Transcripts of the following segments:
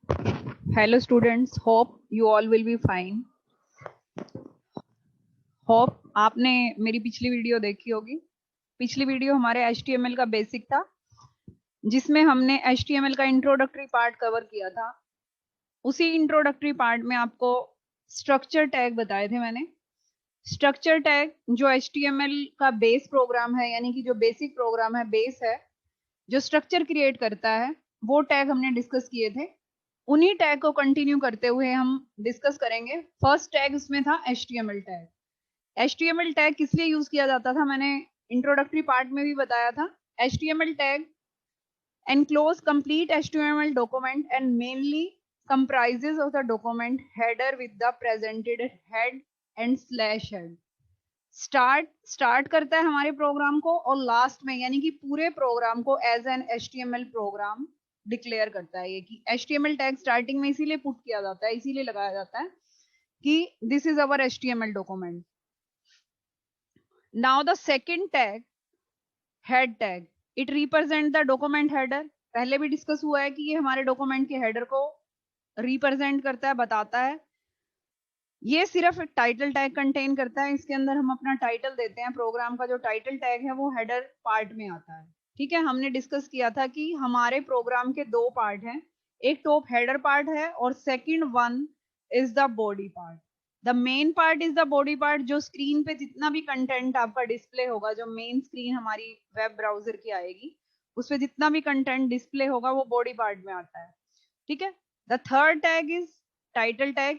Hello students, hope you all will be fine. Hope आपने मेरी पिछली वीडियो देखी होगी। पिछली वीडियो हमारे HTML का बेसिक था, जिसमें हमने HTML का इंट्रोडक्टरी पार्ट कवर किया था। उसी इंट्रोडक्टरी पार्ट में आपको स्ट्रक्चर टैग बताए थे मैंने। स्ट्रक्चर टैग जो HTML का बेस प्रोग्राम है, यानी कि जो बेसिक प्रोग्राम है, बेस है, जो स्ट्रक्चर क्रिएट करता है, वो टैग हमने डिस्कस किए थे। उन्हीं टैग को कंटिन्यू करते हुए हम डिस्कस करेंगे। फर्स्ट टैग उसमें था HTML टैग। HTML टैग किस लिए यूज किया जाता था, मैंने इंट्रोडक्टरी पार्ट में भी बताया था। HTML tag enclose complete HTML document and mainly comprises of the document header with the presented head and slash head. Start करता है हमारे प्रोग्राम को और लास्ट में यानी कि पूरे प्रोग्राम को as an HTML program declare करता है। ये कि HTML टैग स्टार्टिंग में इसीलिए पुट किया जाता है, इसीलिए लगाया जाता है कि this is our HTML document. Now the second tag head tag, it represent the document header. पहले भी डिस्कस हुआ है कि ये हमारे डॉक्यूमेंट के हेडर को रिप्रेजेंट करता है, बताता है। ये सिर्फ एक टाइटल टैग कंटेन करता है। इसके अंदर हम अपना टाइटल देते हैं। प्रोग्राम का जो टाइटल टैग है वो हेडर पार्ट में आता है। ठीक है, हमने डिस्कस किया था कि हमारे प्रोग्राम के दो पार्ट हैं, एक टॉप हेडर पार्ट है और second one is the body part. The main part is the body part, जो स्क्रीन पे जितना भी कंटेंट आपका डिस्प्ले होगा, जो मेन स्क्रीन हमारी वेब ब्राउजर की आएगी, उसपे जितना भी कंटेंट डिस्प्ले होगा वो बॉडी पार्ट में आता है। ठीक है, the third tag is title tag.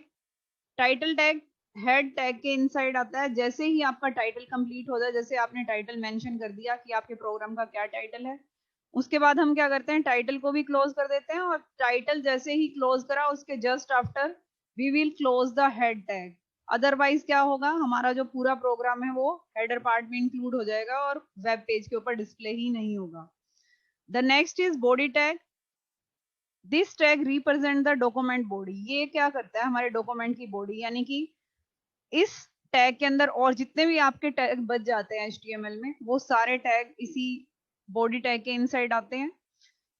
Title tag head tag के इनसाइड आता है। जैसे ही आपका टाइटल कंप्लीट हो जाए, जैसे आपने टाइटल मेंशन कर दिया कि आपके प्रोग्राम का क्या टाइटल है, उसके बाद हम क्या करते हैं, टाइटल को भी क्लोज कर देते हैं। और टाइटल जैसे ही क्लोज करा, उसके just after we will close the head tag. Otherwise क्या होगा, हमारा जो पूरा प्रोग्राम है वो हेडर पार्ट में इंक्लूड हो जाएगा और वेब पेज के ऊपर डिस्प्ले ही नहीं होगा। The next is body tag. This tag represent the document body. ये क्या करता है, हमारे डॉक्यूमेंट की बॉडी, यानी कि इस टैग के अंदर और जितने भी आपके टैग बच जाते हैं HTML में, वो सारे टैग इसी बॉडी टैग के इनसाइड आते हैं।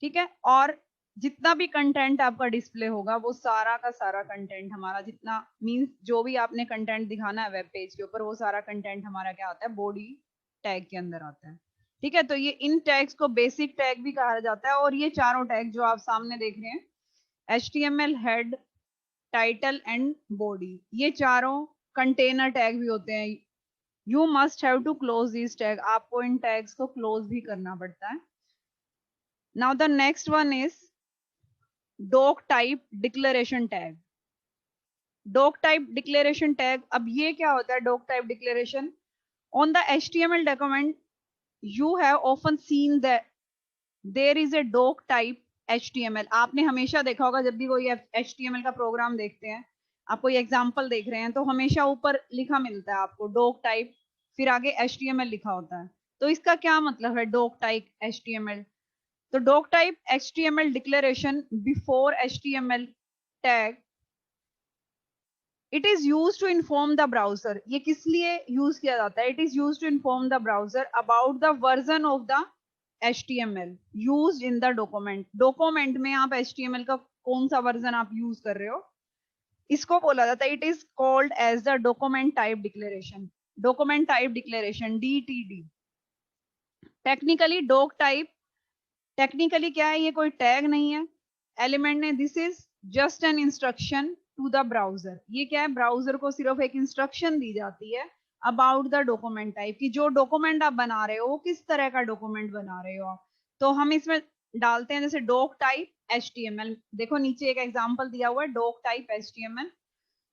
ठीक है, और जितना भी कंटेंट आपका डिस्प्ले होगा, वो सारा का सारा कंटेंट हमारा, जितना मींस जो भी आपने कंटेंट दिखाना है वेब पेज के ऊपर, वो सारा कंटेंट हमारा क्या आता है, बॉडी टैग के अंदर आता है। ठीक है, तो ये इन टैग्स को बेसिक टैग भी कहा जाता है। और ये चारों टैग जो आप सामने देख रहे हैं, HTML head, title and body, ये चारों कंटेनर टैग भी होते हैं। You must have to close this tag. आपको इन टैग्स को क्लोज भी करना पड़ता है। Now the next one is doc type declaration tag. Doc type declaration tag, अब ये क्या होता है, doc type declaration on the HTML document you have often seen that there is a doc type HTML। आपने हमेशा देखा होगा, जब भी कोई HTML का प्रोग्राम देखते हैं, आप कोई एग्जांपल देख रहे हैं, तो हमेशा ऊपर लिखा मिलता है आपको डॉक टाइप, फिर आगे HTML लिखा होता है। तो इसका क्या मतलब है डॉक टाइप HTML? तो doc type HTML declaration before HTML tag, it is use to inform the browser. ये किस लिए यूज किया जाता है? It is use to inform the browser about the version of the HTML used in the document. Document में आप HTML का कौन सा वर्जन आप यूज कर रहे हो, इसको बोला जाता है, it is called as the document type declaration. Document type declaration, DTD। Technically doc type, technically क्या है, ये कोई टैग नहीं है, एलिमेंट ने, this is just an instruction to the browser. ये क्या है, ब्राउजर को सिर्फ एक इंस्ट्रक्शन दी जाती है अबाउट द डॉक्यूमेंट टाइप, कि जो डॉक्यूमेंट आप बना रहे हो वो किस तरह का डॉक्यूमेंट बना रहे हो आप। तो हम इसमें डालते हैं जैसे डॉक टाइप HTML। देखो नीचे एक एग्जांपल दिया हुआ है, डॉक टाइप HTML।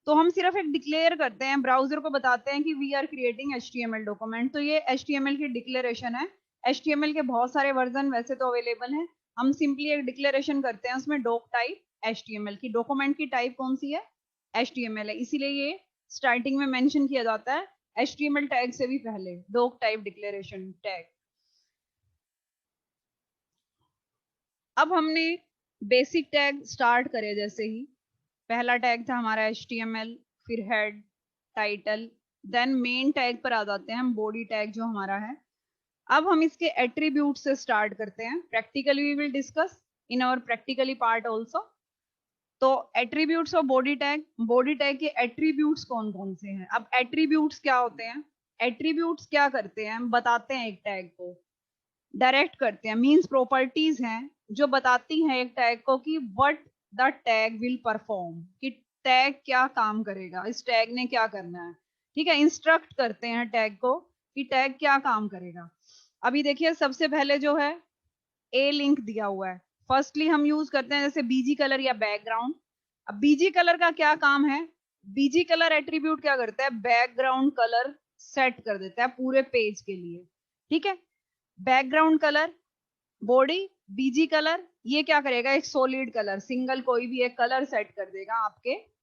तो हम सिर्फ एक डिक्लेयर करते हैं, ब्राउजर को बताते हैं कि we are creating HTML document. तो ये HTML की डिक्लेरेशन है। HTML के बहुत सारे वर्जन वैसे तो अवेलेबल हैं, हम सिंपली एक डिक्लेरेशन करते हैं उसमें डॉक टाइप HTML की। डॉक्यूमेंट की टाइप कौन सी है, HTML है, इसीलिए ये स्टार्टिंग में मेंशन किया जाता है HTML टैग से भी पहले, डॉक टाइप डिक्लेरेशन टैग। अब हमने बेसिक टैग स्टार्ट करे, जैसे ही पहला टैग था हमारा HTML, फिर head, title, then main tag पर आ जाते हैं हम, बॉडी टैग जो हमारा है। अब हम इसके एट्रीब्यूट से स्टार्ट करते हैं। Practically we will discuss in our practically part also. तो एट्रीब्यूट्स ऑफ बॉडी टैग के एट्रीब्यूट्स कौन कौन से हैं? अब एट्रीब्यूट्स क्या होते हैं? एट्रीब्यूट्स क्या करते हैं? बताते हैं एक टैग को, डायरेक्ट करते हैं, मींस प्रॉपर्टीज हैं जो बताती हैं एक टैग को कि what the tag will perform, कि टैग क्या काम करेगा, इस टैग ने क्या करना है। ठीक है, इंस्ट्रक्ट करते हैं टैग को कि टैग क्या काम करेगा। अभी देखिए सबसे पहले जो है ए लिंक दिया हुआ है। फर्स्टली हम यूज करते हैं जैसे बीजी कलर या बैकग्राउंड। अब बीजी कलर का क्या काम है? बीजी कलर एट्रीब्यूट क्या करता है? बैकग्राउंड कलर सेट कर देता है पूरे पेज के लिए। ठीक है, background colour, body, BG colour, ये क्या करेगा? एक सॉलिड कलर, सिंगल कोई भी एक कलर सेट कर देगा आपके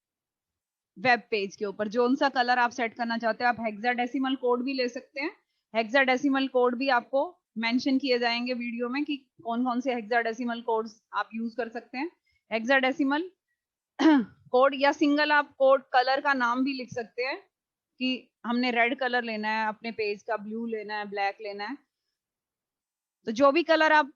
वेब पेज के ऊपर। जो सा कलर आप सेट करना चाहते हैं, आप हेक्साडेसिमल कोड भी ले सकते हैं। हेक्साडेसिमल कोड भी आपको मेंशन किए जाएंगे वीडियो में कि कौन कौन से हेक्साडेसिमल कोड्स आप यूज कर सकते हैं। हेक्साडेसिमल कोड या सिंगल आप कोड कलर का नाम भी लिख सकते हैं कि हमने रेड कलर लेना है अपने पेज का, ब्लू लेना है, ब्लैक लेना है। तो जो भी कलर आप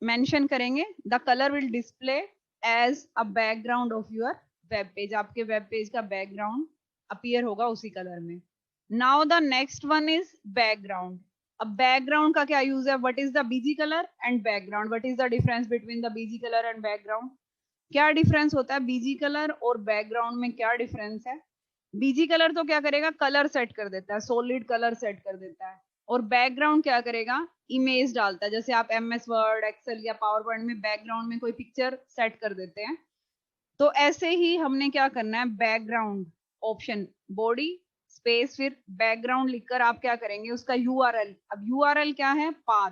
मेंशन करेंगे, the colour will display as a background of your web page. आपके वेब पेज का बैकग्राउंड अपीयर होगा उसी कलर में। Now the next one is background. अब बैकग्राउंड का क्या यूज है? What is the BG colour and background? What is the difference between the BG colour and background? क्या डिफरेंस होता है बीजी कलर और बैकग्राउंड में? क्या डिफरेंस है? बीजी कलर तो क्या करेगा? कलर सेट कर देता है, सॉलिड कलर सेट कर देता है। और बैकग्राउंड क्या करेगा? इमेज डालता है। जैसे आप एमएस वर्ड, एक्सेल या पावर पॉइंट में बैकग्राउंड में कोई पिक्चर सेट कर देते हैं, तो ऐसे ही हमने क्या करना है? बैकग्राउंड ऑप्शन, बॉडी स्पेस, फिर बैकग्राउंड लिखकर आप क्या करेंगे? उसका यूआरएल। अब यूआरएल क्या है? Path,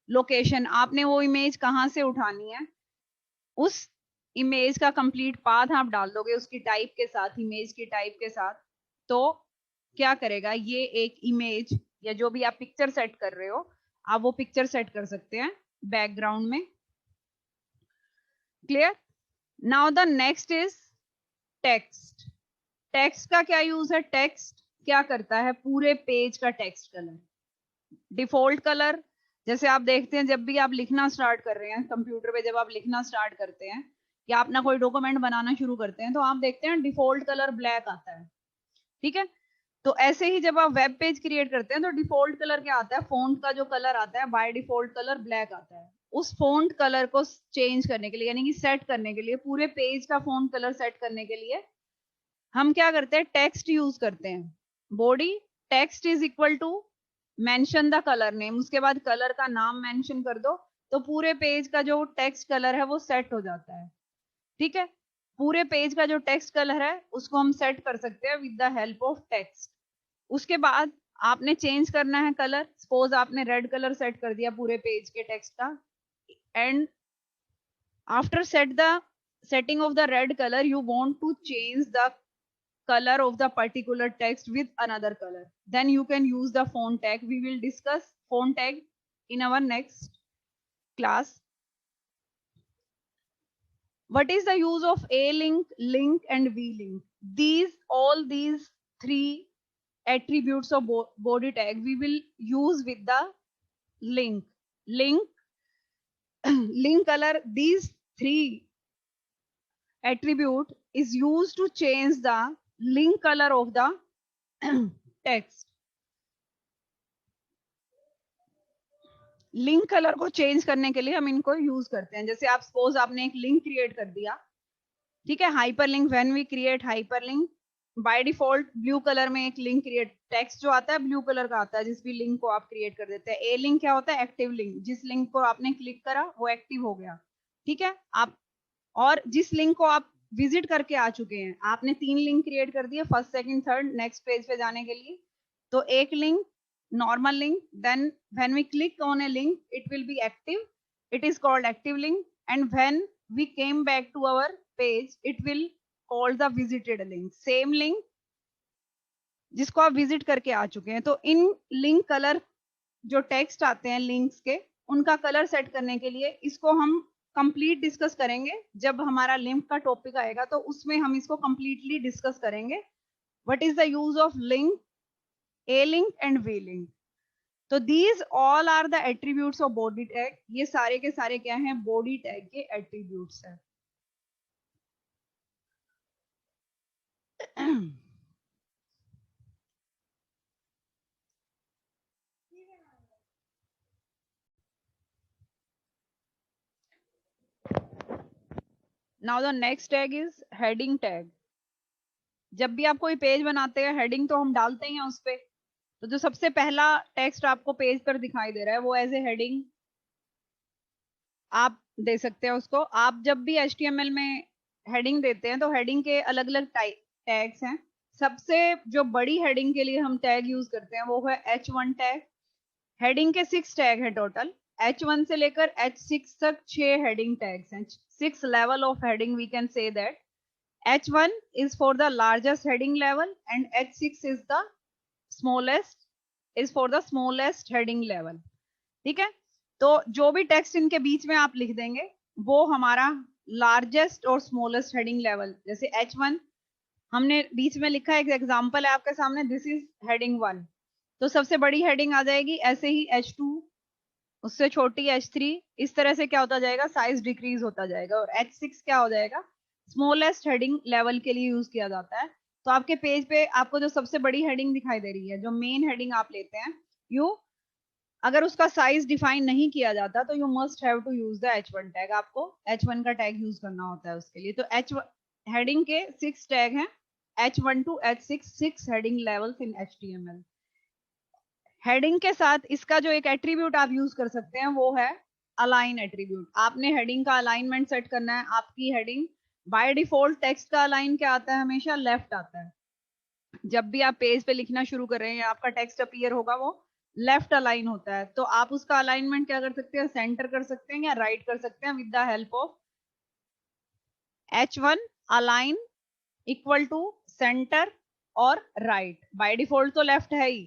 location. आपने वो इमेज कहाँ से उठानी है, उस इमेज का कंप्लीट पाथ आप डाल दोगे उसकी टाइप के साथ, इमेज की टाइप के साथ। तो क्या करेगा? ये एक इमेज या जो भी आप पिक्चर सेट कर रहे हो, आप वो पिक्चर सेट कर सकते हैं बैकग्राउंड में। Clear? Now the next is text. Text का क्या यूज है? टेक्स्ट क्या करता है? पूरे पेज का टेक्स्ट कलर, डिफॉल्ट कलर। जैसे आप देखते हैं जब भी आप लिखना स्टार्ट कर रहे हैं कंप्यूटर पे, जब आप लिखना स्टार्ट करते हैं या अपना कोई डॉक्यूमेंट बनाना शुरू करते हैं, तो आप देखते हैं डिफॉल्ट कलर ब्लैक आता है। ठीक है, तो ऐसे ही जब आप वेब पेज क्रिएट करते हैं तो डिफॉल्ट कलर क्या आता है? फॉन्ट का जो कलर आता है बाय डिफॉल्ट कलर ब्लैक आता है। उस फॉन्ट कलर को चेंज करने के लिए, यानी कि सेट करने के लिए, पूरे पेज का फॉन्ट कलर सेट करने के लिए हम क्या करते हैं? टेक्स्ट यूज करते हैं। Body text is equal to mention the colour name, उसके बाद कलर का नाम मेंशन कर दो, तो पूरे पेज का जो टेक्स्ट कलर है वो सेट हो जाता है। ठीक है, पूरे पेज का जो टेक्स्ट कलर है उसको हम सेट कर सकते हैं with the help of text. उसके बाद आपने चेंज करना है कलर। सपोज आपने रेड कलर सेट कर दिया पूरे पेज के टेक्स्ट का, and after setting of the red color, you want to change the color of the particular text with another color, then you can use the font tag. We will discuss font tag in our next class. What is the use of a link, link and v link? These three attributes of body tag we will use with the link link color. These three attribute is used to change the link color of the text. Link colour को change करने के लिए हम इनको use करते हैं। जैसे आप सपोज आपने एक लिंक क्रिएट कर दिया, ठीक है, hyperlink. When we create hyperlink, by default blue colour में एक लिंक क्रिएट, टेक्स्ट जो आता है ब्लू कलर का आता है जिस भी लिंक को आप क्रिएट कर देते हैं। ए लिंक क्या होता है? Active link. जिस लिंक को आपने क्लिक करा वो एक्टिव हो गया। ठीक है, आप और जिस लिंक को आप विजिट करके आ चुके हैं, आपने 3 लिंक क्रिएट कर दिए, first, second, third, next page पे जाने के लिए। तो एक link, normal link, then when we click on a link it will be active, it is called active link, and when we came back to our page it will call the visited link, same link जिसको आप visit करके आ चुके हैं। तो इन link colour जो text आते हैं links के, उनका कलर सेट करने के लिए इसको हम कंप्लीट डिस्कस करेंगे। जब हमारा लिंक का टॉपिक आएगा तो उसमें हम इसको कंप्लीटली डिस्कस करेंगे। What is the use of link, a link and v link? तो these all are the attributes of body tag। ये सारे के सारे क्या हैं? बॉडी टैग के एट्रीब्यूट्स हैं। Now the next tag is heading tag. जब भी आप कोई पेज बनाते हैं हेडिंग तो हम डालते ही हैं उस पे। तो जो सबसे पहला टेक्स्ट आपको पेज पर दिखाई दे रहा है वो एज ए हेडिंग आप दे सकते हैं उसको। आप जब भी HTML में हेडिंग देते हैं तो हेडिंग के अलग अलग टैग्स हैं। सबसे जो बड़ी हेडिंग के लिए हम टैग यूज करते हैं वो है H1 टैग। हेडिंग के 6 टैग है टोटल। H1 से लेकर H6 तक 6 हेडिंग टैग्स हैं। 6 level of heading we can say that. H1 is for the largest heading level and H6 is the smallest heading level। ठीक है, तो जो भी टेक्स्ट इनके बीच में आप लिख देंगे वो हमारा लार्जेस्ट और स्मॉलेस्ट हेडिंग लेवल। जैसे H1 हमने बीच में लिखा, एक एग्जांपल है आपके सामने, दिस इज हेडिंग 1, तो सबसे बड़ी हेडिंग आ जाएगी। ऐसे ही H2, उससे छोटी H3, इस तरह से क्या होता जाएगा, साइज डिक्रीज होता जाएगा। और H6 क्या हो जाएगा, स्मॉलेस्ट हेडिंग लेवल के लिए यूज किया जाता है। तो आपके पेज पे आपको जो सबसे बड़ी हेडिंग दिखाई दे रही है, जो मेन हेडिंग आप लेते हैं, अगर उसका साइज डिफाइन नहीं किया जाता तो you must have to use the H1 tag. आपको H1 का टैग यूज करना होता है उसके लिए। तो हेडिंग के 6 टैग हैं, H1 to H6, 6 heading levels in HTML। Heading के साथ इसका जो एक एट्रीब्यूट आप यूज कर सकते हैं वो है अलाइन एट्रीब्यूट। आपने हेडिंग का अलाइनमेंट सेट करना है। आपकी हेडिंग बाय डिफॉल्ट टेक्स्ट का अलाइन क्या आता है, हमेशा लेफ्ट आता है। जब भी आप पेज पे लिखना शुरू कर रहे हैं, आपका टेक्स्ट अपीयर होगा वो लेफ्ट अलाइन होता है। तो आप उसका अलाइनमेंट क्या कर सकते हैं, सेंटर कर सकते हैं या राइट कर सकते हैं with the help of H1 align equal to centre और राइट। बाय डिफॉल्ट तो लेफ्ट है ही,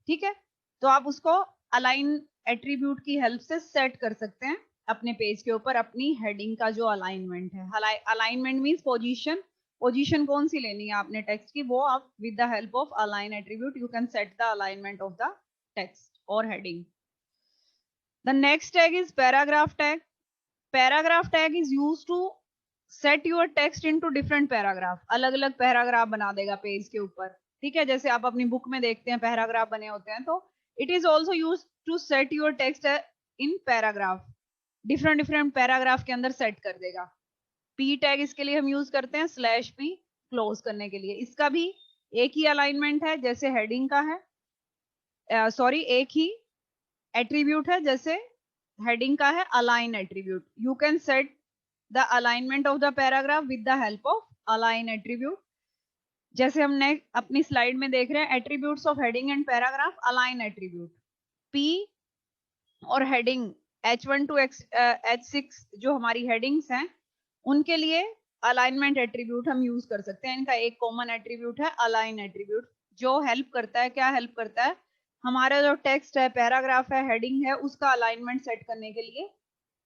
ठीक है। तो आप उसको अलाइन एट्रीब्यूट की हेल्प से सेट कर सकते हैं अपने पेज के ऊपर अपनी हेडिंग का जो अलाइनमेंट है। Alignment means position. पोजीशन कौन सी लेनी है आपने टेक्स्ट की, वो आप with the help of align attribute you can set the alignment of the text और heading. The next tag is paragraph tag. Paragraph tag is used to set your text into different paragraph. अलग अलग paragraph बना देगा page के ऊपर, ठीक है। जैसे आप अपनी बुक में देखते हैं पैराग्राफ बने होते हैं, तो it is also use to set your text in paragraph. Different different paragraph के अंदर सेट कर देगा। पी टैग इसके लिए हम यूज करते हैं /p क्लोज करने के लिए। इसका भी एक ही अलाइनमेंट है जैसे हेडिंग का है, एक ही एट्रीब्यूट है जैसे हेडिंग का है, align attribute. You can set the alignment of the paragraph with the help of align attribute। जैसे हमने अपनी स्लाइड में देख रहे हैं, attributes of heading and paragraph, align attribute. P और हेडिंग H1 to H6 जो हमारी हेडिंग्स हैं, उनके लिए अलाइनमेंट एट्रीब्यूट हम यूज कर सकते हैं। इनका एक कॉमन एट्रीब्यूट है अलाइन एट्रीब्यूट, जो हेल्प करता है, क्या हेल्प करता है, हमारा जो टेक्स्ट है, पैराग्राफ है, हेडिंग है, उसका अलाइनमेंट सेट करने के लिए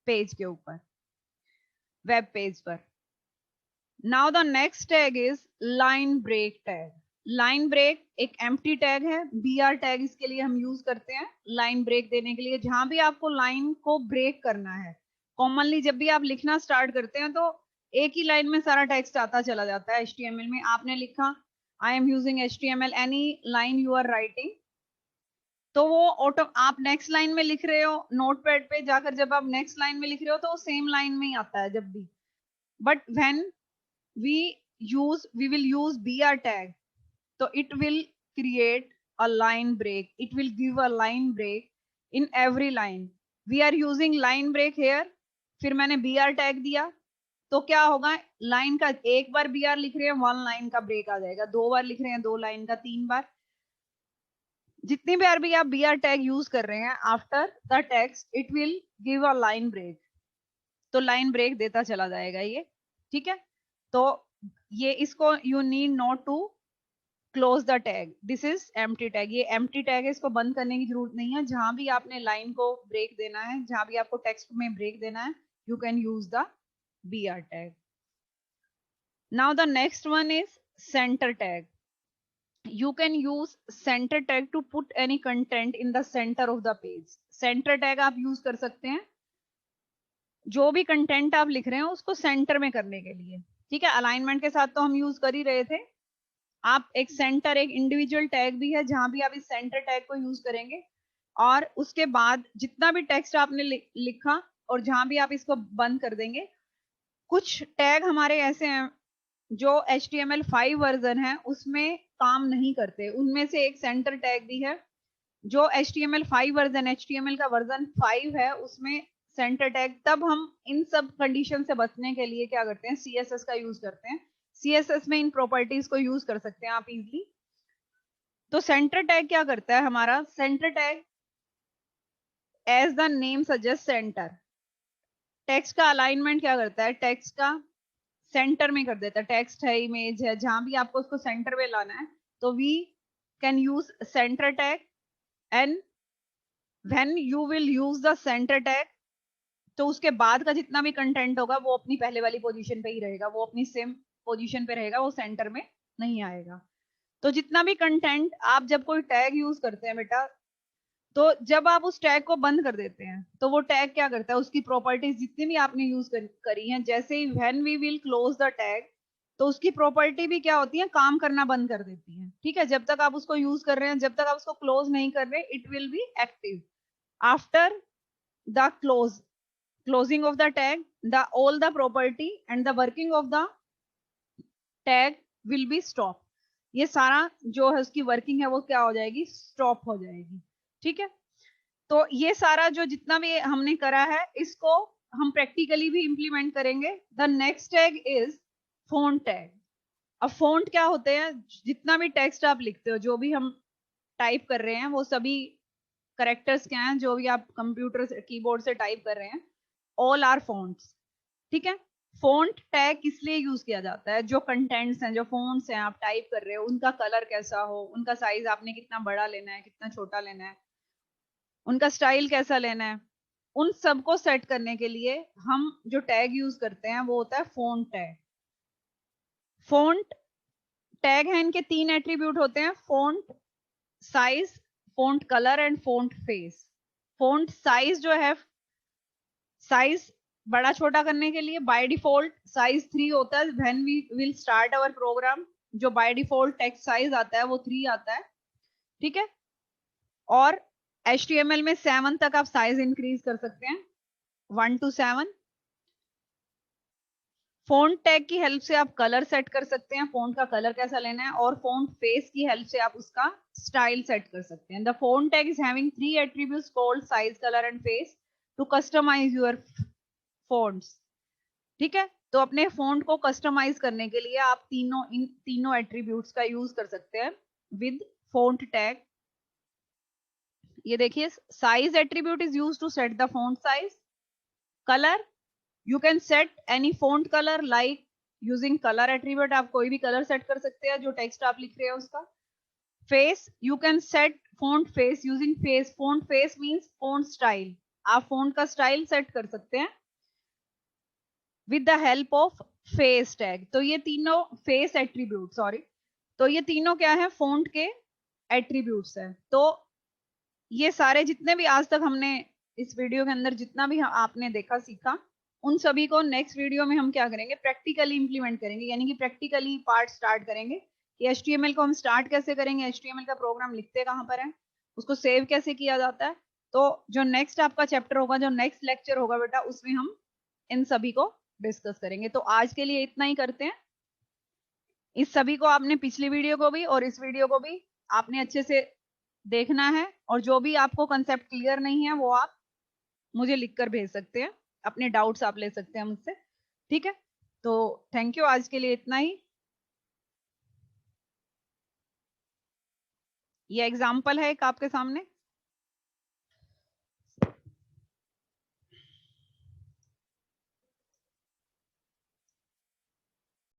पेज के ऊपर, वेब पेज पर। Now the next tag is line break tag. Line break एक एम्प्टी टैग है, BR टैग इसके लिए हम यूज करते हैं लाइन ब्रेक देने के लिए। जहां भी आपको लाइन को ब्रेक करना है, कॉमनली जब भी आप लिखना स्टार्ट करते हैं तो एक ही लाइन में सारा टेक्स्ट आता चला जाता है। HTML में आपने लिखा I am using HTML, any line you are writing, तो वो ऑटो आप नेक्स्ट लाइन में लिख रहे हो, नोटपैड पे जाकर जब आप नेक्स्ट लाइन में लिख रहे हो तो सेम लाइन में ही आता है जब भी। But when we will use BR tag, so it will create a line break, it will give a line break in every line। we are using line break here, फिर मैंने BR tag दिया तो क्या होगा, line का एक बार BR लिख रहे हैं 1 लाइन का ब्रेक आ जाएगा, 2 बार लिख रहे हैं 2 लाइन का, 3 बार, जितनी बार भी आप BR tag यूज कर रहे हैं after the text it will give a line break. तो लाइन ब्रेक देता चला जाएगा ये, ठीक है। तो ये इसको you need not to close the tag, this is empty tag. ये एम्प्टी टैग है, इसको बंद करने की जरूरत नहीं है। जहां भी आपने लाइन को ब्रेक देना है, जहां भी आपको टेक्स्ट में ब्रेक देना है, you can use the BR tag. Now the next one is centre tag. you can use center tag to put any content in the center of the page। center tag आप use कर सकते हैं जो भी content आप लिख रहे हैं उसको सेंटर में करने के लिए, ठीक है। अलाइनमेंट के साथ तो हम यूज कर ही रहे थे, आप एक सेंटर, एक इंडिविजुअल टैग भी है जहां भी आप इस सेंटर टैग को यूज करेंगे, और उसके बाद जितना भी टेक्स्ट आपने लिखा और जहां भी आप इसको बंद कर देंगे। कुछ टैग हमारे ऐसे हैं जो HTML5 वर्जन है उसमें काम नहीं करते, उनमें से एक सेंटर टैग भी है। जो HTML5 वर्जन, HTML का वर्जन 5 है, उसमें सेंटर टैग, तब हम इन सब कंडीशन से बचने के लिए क्या करते हैं, CSS का यूज करते हैं। CSS में इन प्रॉपर्टीज को यूज कर सकते हैं आप इजीली। तो सेंटर टैग क्या करता है हमारा, centre tag as the name suggest centre, text का अलाइनमेंट क्या करता है, टेक्स्ट का सेंटर में कर देता है। टेक्स्ट है, इमेज है, जहां भी आपको उसको सेंटर में लाना है, तो we can use centre tag. And when you will use the centre tag, तो उसके बाद का जितना भी कंटेंट होगा वो अपनी पहले वाली पोजीशन पे ही रहेगा, वो अपनी सेम पोजीशन पे रहेगा, वो सेंटर में नहीं आएगा। तो जितना भी कंटेंट आप जब कोई टैग यूज करते हैं बेटा, तो जब आप उस टैग को बंद कर देते हैं तो वो टैग क्या करता है, उसकी प्रॉपर्टीज जितनी भी आपने यूज करी हैं, जैसे ही when we will close the tag, तो उसकी प्रॉपर्टी भी क्या होती है, काम करना बंद कर देती है। ठीक है, जब तक आप उसको यूज कर रहे हैं, जब तक आप उसको क्लोज नहीं कर रहे, it will be active. After the closing of the tag, all the property and the working of the tag will be stop। ये सारा जो है उसकी वर्किंग है वो क्या हो जाएगी, स्टॉप हो जाएगी। ठीक है, तो ये सारा जो जितना भी हमने करा है इसको हम प्रैक्टिकली भी इंप्लीमेंट करेंगे। The next tag is font tag. अब फॉन्ट क्या होते हैं, जितना भी टेक्स्ट आप लिखते हो, जो भी हम टाइप कर रहे हैं, वो सभी करेक्टर्स क्या हैं, जो भी आप कंप्यूटर से, कीबोर्ड से टाइप कर रहे हैं, ऑल आर फॉन्ट्स। ठीक है, फॉन्ट टैग किस लिए यूज किया जाता है, जो कंटेंट्स हैं, जो फॉन्ट्स हैं आप टाइप कर रहे हो, उनका कलर कैसा हो, उनका साइज आपने कितना बड़ा लेना है, कितना छोटा लेना है, उनका स्टाइल कैसा लेना है, उन सबको सेट करने के लिए हम जो टैग यूज करते हैं वो होता है फॉन्ट टैग। फॉन्ट टैग है, इनके 3 एट्रीब्यूट होते हैं, font size, font colour and font face. Font size जो है, साइज बड़ा छोटा करने के लिए बाय डिफॉल्ट साइज 3 होता है। When we will start our program, जो बाय डिफॉल्ट टेक्स्ट साइज आता है वो 3 आता है। ठीक है, और HTML में 7 तक आप साइज इंक्रीज कर सकते हैं, 1 to 7। फॉन्ट टैग की हेल्प से आप कलर सेट कर सकते हैं, फॉन्ट का कलर कैसा लेना है, और फॉन्ट फेस की हेल्प से आप उसका स्टाइल सेट कर सकते हैं। The font tag is having 3 attributes called size, colour and face to customise your fonts. ठीक है, तो अपने फॉन्ट को कस्टमाइज करने के लिए आप इन तीनों एट्रीब्यूट्स का यूज कर सकते हैं विद फॉन्ट टैग। ये देखिए, size attribute is used to set the font size. Colour, you can set any font colour like using colour attribute, आप कोई भी कलर सेट कर सकते हैं जो टेक्स्ट आप लिख रहे हैं उसका। Face, you can set font face using face, font face means font style, आप फॉन्ट का स्टाइल सेट कर सकते हैं with the help of face tag. तो ये तीनों फेस एट्रीब्यूट, सॉरी, तो ये तीनों क्या है, फॉन्ट के एट्रीब्यूट्स है। तो ये सारे जितने भी आज तक हमने इस वीडियो के अंदर जितना भी आपने देखा सीखा, उन सभी को नेक्स्ट वीडियो में हम क्या करेंगे, प्रैक्टिकली इंप्लीमेंट करेंगे, यानी कि प्रैक्टिकली पार्ट स्टार्ट करेंगे कि HTML को हम स्टार्ट कैसे करेंगे, HTML का प्रोग्राम लिखते कहां पर है, उसको सेव कैसे किया जाता है। तो जो नेक्स्ट आपका चैप्टर होगा, जो नेक्स्ट लेक्चर होगा बेटा, उसमें हम इन सभी को डिस्कस करेंगे। तो आज के लिए इतना ही करते हैं। इस सभी को आपने पिछली वीडियो को भी और इस वीडियो को भी आपने अच्छे से देखना है, और जो भी आपको कंसेप्ट क्लियर नहीं है वो आप मुझे लिखकर भेज सकते हैं, अपने डाउट्स आप ले सकते हैं मुझसे। ठीक है, तो थैंक यू, आज के लिए इतना ही। ये एग्जाम्पल है एक आपके सामने।